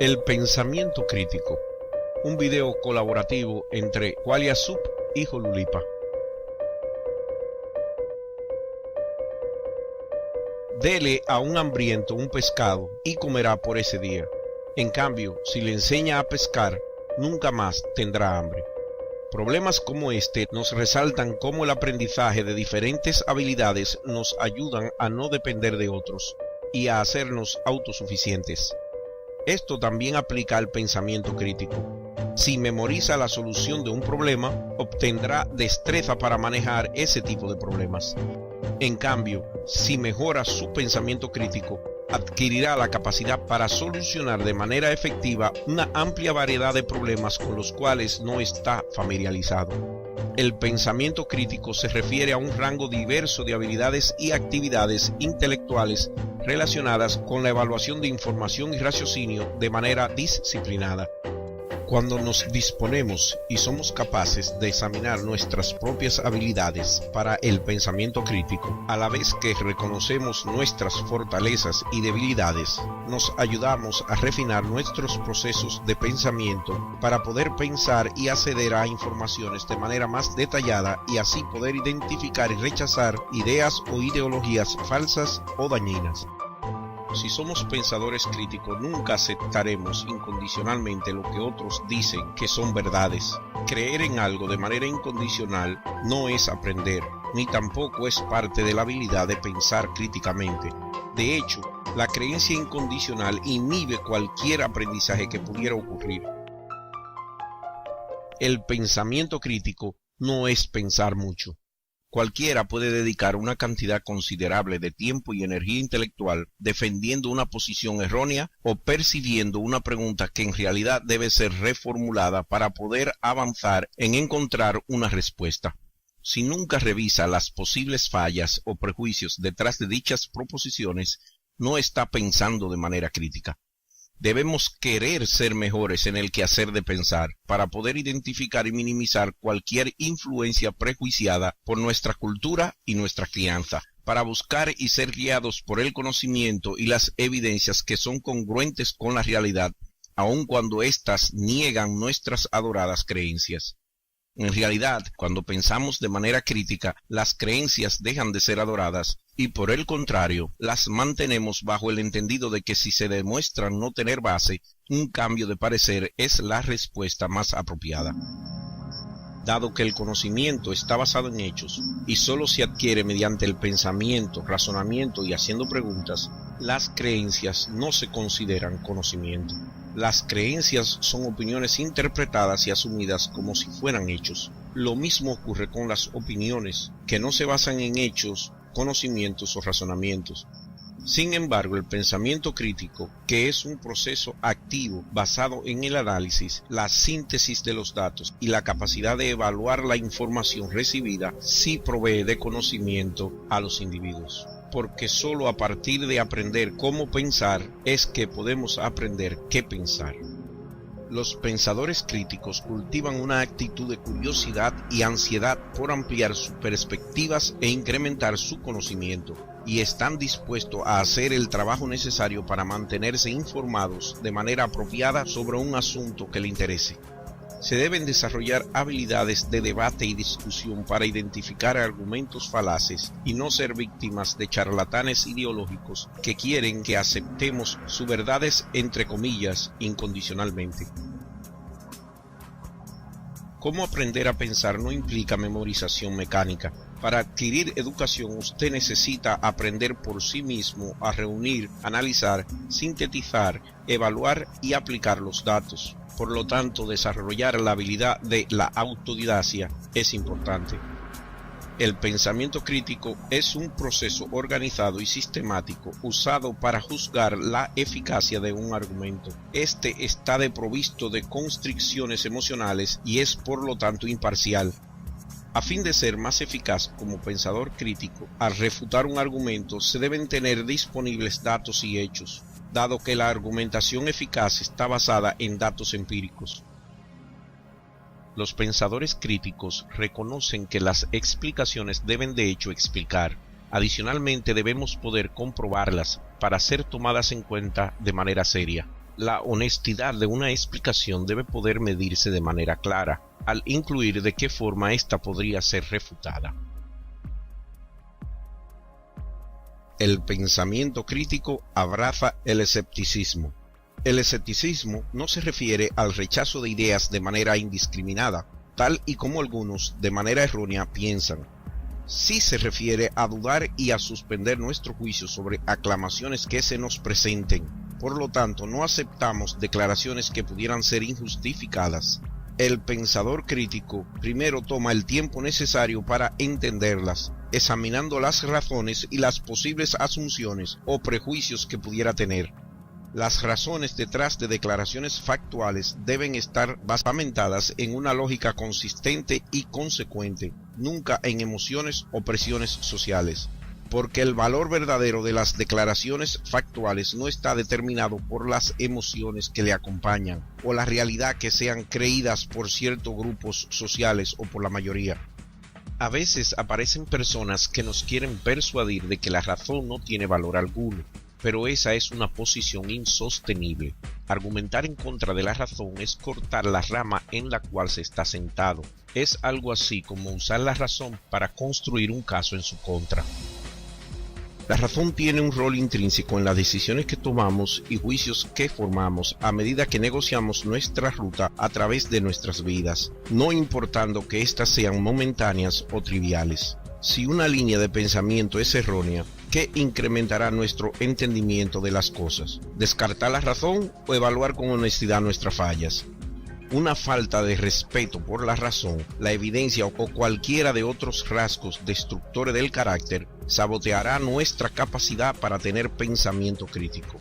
El pensamiento crítico, un video colaborativo entre Qualia Sup y Jolulipa. Dele a un hambriento un pescado y comerá por ese día. En cambio, si le enseña a pescar, nunca más tendrá hambre. Problemas como este nos resaltan cómo el aprendizaje de diferentes habilidades nos ayudan a no depender de otros y a hacernos autosuficientes. Esto también aplica al pensamiento crítico. Si memoriza la solución de un problema, obtendrá destreza para manejar ese tipo de problemas. En cambio, si mejora su pensamiento crítico, adquirirá la capacidad para solucionar de manera efectiva una amplia variedad de problemas con los cuales no está familiarizado. El pensamiento crítico se refiere a un rango diverso de habilidades y actividades intelectuales relacionadas con la evaluación de información y raciocinio de manera disciplinada. Cuando nos disponemos y somos capaces de examinar nuestras propias habilidades para el pensamiento crítico, a la vez que reconocemos nuestras fortalezas y debilidades, nos ayudamos a refinar nuestros procesos de pensamiento para poder pensar y acceder a informaciones de manera más detallada y así poder identificar y rechazar ideas o ideologías falsas o dañinas. Si somos pensadores críticos, nunca aceptaremos incondicionalmente lo que otros dicen que son verdades. Creer en algo de manera incondicional no es aprender, ni tampoco es parte de la habilidad de pensar críticamente. De hecho, la creencia incondicional inhibe cualquier aprendizaje que pudiera ocurrir. El pensamiento crítico no es pensar mucho. Cualquiera puede dedicar una cantidad considerable de tiempo y energía intelectual defendiendo una posición errónea o percibiendo una pregunta que en realidad debe ser reformulada para poder avanzar en encontrar una respuesta. Si nunca revisa las posibles fallas o prejuicios detrás de dichas proposiciones, no está pensando de manera crítica. Debemos querer ser mejores en el quehacer de pensar para poder identificar y minimizar cualquier influencia prejuiciada por nuestra cultura y nuestra crianza, para buscar y ser guiados por el conocimiento y las evidencias que son congruentes con la realidad, aun cuando éstas niegan nuestras adoradas creencias. En realidad, cuando pensamos de manera crítica, las creencias dejan de ser adoradas y por el contrario, las mantenemos bajo el entendido de que si se demuestran no tener base, un cambio de parecer es la respuesta más apropiada. Dado que el conocimiento está basado en hechos y solo se adquiere mediante el pensamiento, razonamiento y haciendo preguntas, las creencias no se consideran conocimiento. Las creencias son opiniones interpretadas y asumidas como si fueran hechos. Lo mismo ocurre con las opiniones, que no se basan en hechos, conocimientos o razonamientos. Sin embargo, el pensamiento crítico, que es un proceso activo basado en el análisis, la síntesis de los datos y la capacidad de evaluar la información recibida, sí provee de conocimiento a los individuos. Porque solo a partir de aprender cómo pensar es que podemos aprender qué pensar. Los pensadores críticos cultivan una actitud de curiosidad y ansiedad por ampliar sus perspectivas e incrementar su conocimiento, y están dispuestos a hacer el trabajo necesario para mantenerse informados de manera apropiada sobre un asunto que le interese. Se deben desarrollar habilidades de debate y discusión para identificar argumentos falaces y no ser víctimas de charlatanes ideológicos que quieren que aceptemos sus verdades entre comillas incondicionalmente. Cómo aprender a pensar no implica memorización mecánica. Para adquirir educación usted necesita aprender por sí mismo a reunir, analizar, sintetizar, evaluar y aplicar los datos. Por lo tanto, desarrollar la habilidad de la autodidacia es importante. El pensamiento crítico es un proceso organizado y sistemático usado para juzgar la eficacia de un argumento. Este está desprovisto de constricciones emocionales y es por lo tanto imparcial. A fin de ser más eficaz como pensador crítico, al refutar un argumento se deben tener disponibles datos y hechos, dado que la argumentación eficaz está basada en datos empíricos. Los pensadores críticos reconocen que las explicaciones deben de hecho explicar. Adicionalmente, debemos poder comprobarlas para ser tomadas en cuenta de manera seria. La honestidad de una explicación debe poder medirse de manera clara, al incluir de qué forma ésta podría ser refutada. El pensamiento crítico abraza el escepticismo. El escepticismo no se refiere al rechazo de ideas de manera indiscriminada, tal y como algunos, de manera errónea, piensan. Sí se refiere a dudar y a suspender nuestro juicio sobre aclamaciones que se nos presenten. Por lo tanto, no aceptamos declaraciones que pudieran ser injustificadas. El pensador crítico primero toma el tiempo necesario para entenderlas, examinando las razones y las posibles asunciones o prejuicios que pudiera tener. Las razones detrás de declaraciones factuales deben estar basamentadas en una lógica consistente y consecuente, nunca en emociones o presiones sociales, porque el valor verdadero de las declaraciones factuales no está determinado por las emociones que le acompañan o la realidad que sean creídas por ciertos grupos sociales o por la mayoría. A veces aparecen personas que nos quieren persuadir de que la razón no tiene valor alguno, pero esa es una posición insostenible. Argumentar en contra de la razón es cortar la rama en la cual se está sentado. Es algo así como usar la razón para construir un caso en su contra. La razón tiene un rol intrínseco en las decisiones que tomamos y juicios que formamos a medida que negociamos nuestra ruta a través de nuestras vidas, no importando que éstas sean momentáneas o triviales. Si una línea de pensamiento es errónea, ¿qué incrementará nuestro entendimiento de las cosas? ¿Descartar la razón o evaluar con honestidad nuestras fallas? Una falta de respeto por la razón, la evidencia o cualquiera de otros rasgos destructores del carácter saboteará nuestra capacidad para tener pensamiento crítico.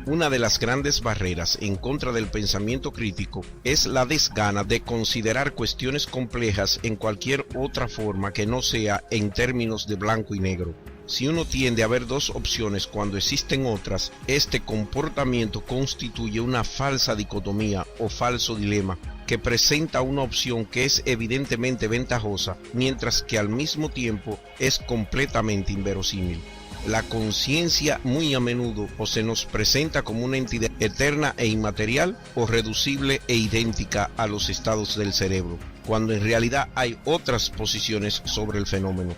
Una de las grandes barreras en contra del pensamiento crítico es la desgana de considerar cuestiones complejas en cualquier otra forma que no sea en términos de blanco y negro. Si uno tiende a ver dos opciones cuando existen otras, este comportamiento constituye una falsa dicotomía o falso dilema que presenta una opción que es evidentemente ventajosa, mientras que al mismo tiempo es completamente inverosímil. La conciencia muy a menudo o se nos presenta como una entidad eterna e inmaterial o reducible e idéntica a los estados del cerebro, cuando en realidad hay otras posiciones sobre el fenómeno.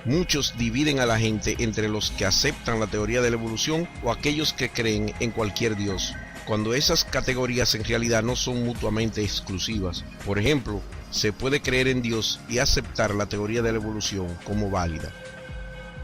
Muchos dividen a la gente entre los que aceptan la teoría de la evolución o aquellos que creen en cualquier dios, cuando esas categorías en realidad no son mutuamente exclusivas. Por ejemplo, se puede creer en Dios y aceptar la teoría de la evolución como válida.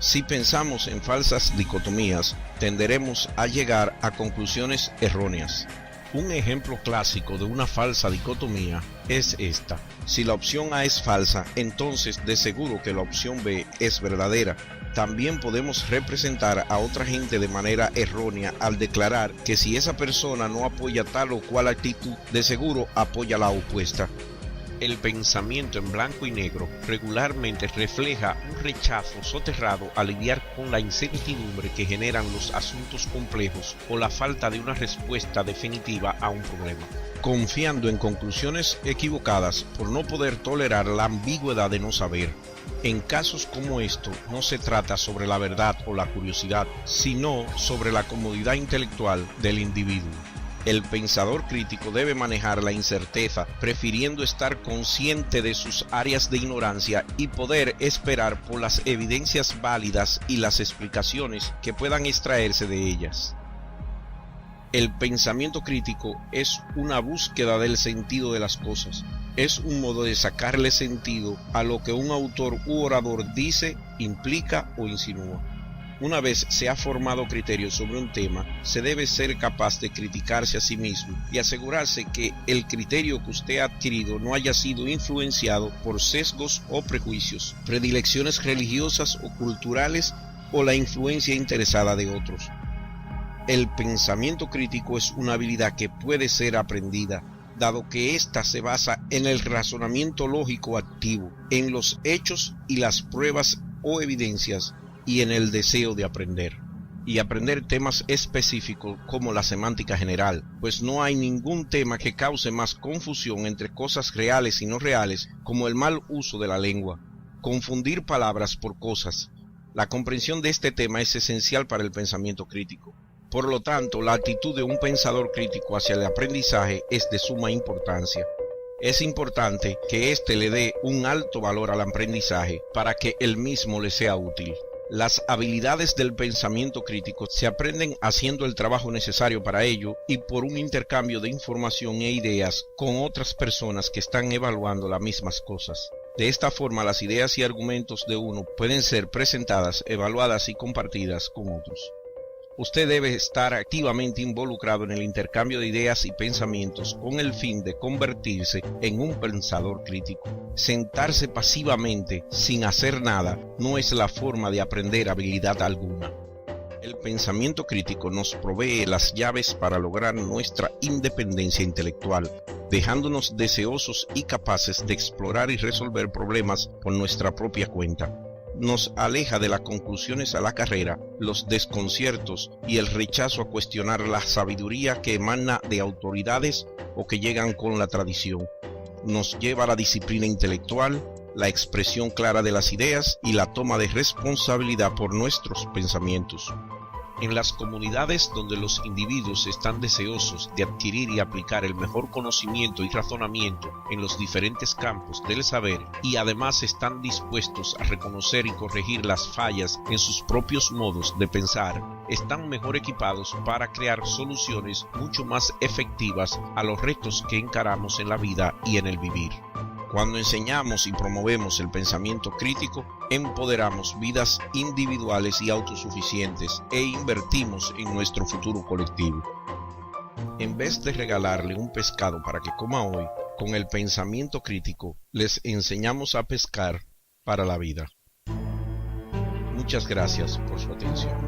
Si pensamos en falsas dicotomías, tenderemos a llegar a conclusiones erróneas. Un ejemplo clásico de una falsa dicotomía es esta. Si la opción A es falsa, entonces de seguro que la opción B es verdadera. También podemos representar a otra gente de manera errónea al declarar que si esa persona no apoya tal o cual actitud, de seguro apoya la opuesta. El pensamiento en blanco y negro regularmente refleja un rechazo soterrado a lidiar con la incertidumbre que generan los asuntos complejos o la falta de una respuesta definitiva a un problema, confiando en conclusiones equivocadas por no poder tolerar la ambigüedad de no saber. En casos como estos no se trata sobre la verdad o la curiosidad, sino sobre la comodidad intelectual del individuo. El pensador crítico debe manejar la incerteza, prefiriendo estar consciente de sus áreas de ignorancia y poder esperar por las evidencias válidas y las explicaciones que puedan extraerse de ellas. El pensamiento crítico es una búsqueda del sentido de las cosas. Es un modo de sacarle sentido a lo que un autor u orador dice, implica o insinúa. Una vez se ha formado criterio sobre un tema, se debe ser capaz de criticarse a sí mismo y asegurarse que el criterio que usted ha adquirido no haya sido influenciado por sesgos o prejuicios, predilecciones religiosas o culturales o la influencia interesada de otros. El pensamiento crítico es una habilidad que puede ser aprendida, dado que ésta se basa en el razonamiento lógico activo, en los hechos y las pruebas o evidencias, y en el deseo de aprender, y aprender temas específicos como la semántica general, pues no hay ningún tema que cause más confusión entre cosas reales y no reales como el mal uso de la lengua, confundir palabras por cosas. La comprensión de este tema es esencial para el pensamiento crítico. Por lo tanto, la actitud de un pensador crítico hacia el aprendizaje es de suma importancia. Es importante que éste le dé un alto valor al aprendizaje para que el mismo le sea útil. Las habilidades del pensamiento crítico se aprenden haciendo el trabajo necesario para ello y por un intercambio de información e ideas con otras personas que están evaluando las mismas cosas. De esta forma, las ideas y argumentos de uno pueden ser presentadas, evaluadas y compartidas con otros. Usted debe estar activamente involucrado en el intercambio de ideas y pensamientos con el fin de convertirse en un pensador crítico. Sentarse pasivamente sin hacer nada no es la forma de aprender habilidad alguna. El pensamiento crítico nos provee las llaves para lograr nuestra independencia intelectual, dejándonos deseosos y capaces de explorar y resolver problemas por nuestra propia cuenta. Nos aleja de las conclusiones a la carrera, los desconciertos y el rechazo a cuestionar la sabiduría que emana de autoridades o que llegan con la tradición. Nos lleva a la disciplina intelectual, la expresión clara de las ideas y la toma de responsabilidad por nuestros pensamientos. En las comunidades donde los individuos están deseosos de adquirir y aplicar el mejor conocimiento y razonamiento en los diferentes campos del saber y además están dispuestos a reconocer y corregir las fallas en sus propios modos de pensar, están mejor equipados para crear soluciones mucho más efectivas a los retos que encaramos en la vida y en el vivir. Cuando enseñamos y promovemos el pensamiento crítico, empoderamos vidas individuales y autosuficientes e invertimos en nuestro futuro colectivo. En vez de regalarle un pescado para que coma hoy, con el pensamiento crítico les enseñamos a pescar para la vida. Muchas gracias por su atención.